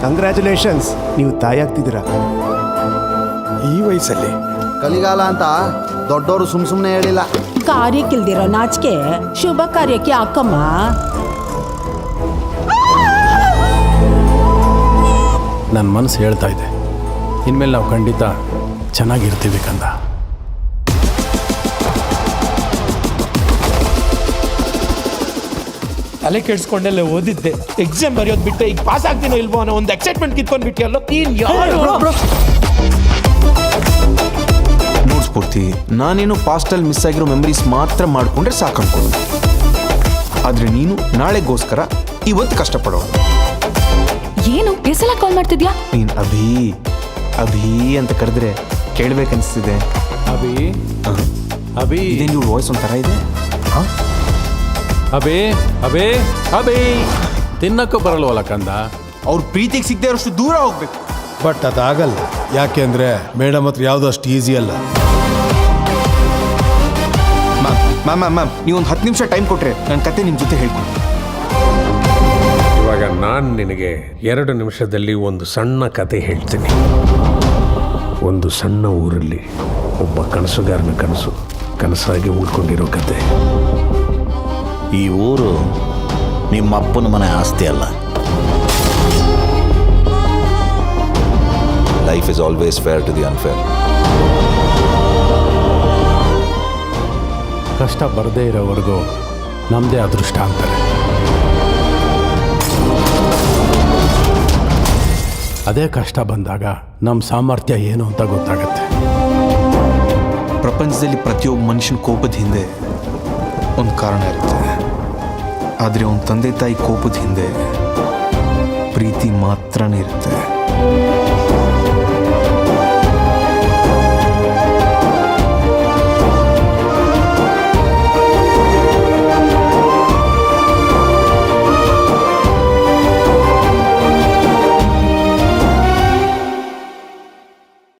Congratulations, ನೀವು ತಾಯಿ ಆಗ್ತಿದ್ದೀರಾ. ಈ ವಯಸ್ಸಲ್ಲಿ ಕಲಿಗಾಲ ಅಂತ ದೊಡ್ಡವರು ಸುಮ್ಮನೆ ಹೇಳಿಲ್ಲ. ಕಾರ್ಯಕ್ಕಿಲ್ದಿರೋ ನಾಚಿಕೆ ಶುಭ ಕಾರ್ಯಕ್ಕೆ ಅಕ್ಕಮ್ಮ. ನನ್ನ ಮನಸ್ಸು ಹೇಳ್ತಾ ಇದೆ, ಇನ್ಮೇಲೆ ನಾವು ಖಂಡಿತ ಚೆನ್ನಾಗಿರ್ತೀವಿ ಕಂದ. ತಲೆ ಕೆಡ್ಸ್ಕೊಂಡೆಲ್ಲ ಓದಿದ್ದೆ, ಎಕ್ಸಾಮ್ ಬರೆಯೋದು ಬಿಟ್ಟೆ ಈಗ ಪಾಸ್ ಆಗ್ತೀನೋ ಇಲ್ವೋ ಅನ್ನೋ ಒಂದು ಎಕ್ಸೈಟ್ಮೆಂಟ್ ಕಿತ್ಕೊಂಡು ಬಿಟ್ಟಿಯಲ್ಲ. ನೋಡ್ ಸ್ಫೂರ್ತಿ, ನಾನೇನು ಪಾಸ್ಟಲ್ಲಿ ಮಿಸ್ ಆಗಿರೋ ಮೆಮರೀಸ್ ಮಾತ್ರ ಮಾಡ್ಕೊಂಡ್ರೆ ಸಾಕು ಅನ್ಕೊಂಡು, ಆದ್ರೆ ನೀನು ನಾಳೆಗೋಸ್ಕರ ಇವತ್ತು ಕಷ್ಟಪಡೋಣ. ಏನು ಎಸಲ ಕಾಲ್ ಮಾಡ್ತಿದ್ಯಾ? ನೀನ್ ಅಭಿ ಅಭಿ ಅಂತ ಕರೆದ್ರೆ ಕೇಳ್ಬೇಕನ್ನಿಸ್ತಿದೆ. ಅಭಿ ಅಭಿ ಇದೇನು ಇವ್ರ ವಾಯ್ಸ್ ಒಂಥರ ಇದೆ. ಅಭಿ ಅಭಿ ಅಭಿ ತಿನ್ನಕ್ಕೂ ಬರಲ್ವಲ್ಲ ಕಂದ. ಅವ್ರ ಪ್ರೀತಿಗೆ ಸಿಗದೆ ಇರೋಷ್ಟು ದೂರ ಹೋಗ್ಬೇಕು. ಬಟ್ ಅದಾಗಲ್ಲ, ಯಾಕೆ ಅಂದರೆ ಮೇಡಮ್ ಹತ್ರ ಯಾವುದು ಅಷ್ಟು ಈಸಿ ಅಲ್ಲ. ಮ್ಯಾಮ್ ನೀವು ಒಂದು 10 ನಿಮಿಷ ಟೈಮ್ ಕೊಟ್ರೆ ನನ್ನ ಕತೆ ನಿಮ್ಮ ಜೊತೆ ಹೇಳ್ಕೊಡ್ತೀನಿ. ಇವಾಗ ನಾನು ನಿನಗೆ 2 ನಿಮಿಷದಲ್ಲಿ ಒಂದು ಸಣ್ಣ ಕತೆ ಹೇಳ್ತೀನಿ. ಒಂದು ಸಣ್ಣ ಊರಲ್ಲಿ ಒಬ್ಬ ಕನಸುಗಾರನ ಕನಸಾಗಿ ಉಳ್ಕೊಂಡಿರೋ ಕತೆ. ಈ ಊರು ನಿಮ್ಮ ಅಪ್ಪನ ಮನೆ ಆಸ್ತಿ ಅಲ್ಲ. Life is always fair to the unfair. ಕಷ್ಟ ಬರದೇ ಇರೋವರೆಗೂ ನಮ್ಮದೇ ಅದೃಷ್ಟ ಅಂತಾರೆ. ಅದೇ ಕಷ್ಟ ಬಂದಾಗ ನಮ್ಮ ಸಾಮರ್ಥ್ಯ ಏನು ಅಂತ ಗೊತ್ತಾಗತ್ತೆ. ಪ್ರಪಂಚದಲ್ಲಿ ಪ್ರತಿಯೊಬ್ಬ ಮನುಷ್ಯನ ಕೋಪದ ಹಿಂದೆ ಒಂದು ಕಾರಣ ಇರುತ್ತೆ, ಆದರೆ ಅವನ ತಂದೆ ತಾಯಿ ಕೋಪದ ಹಿಂದೆ ಪ್ರೀತಿ ಮಾತ್ರನೇ ಇರುತ್ತೆ.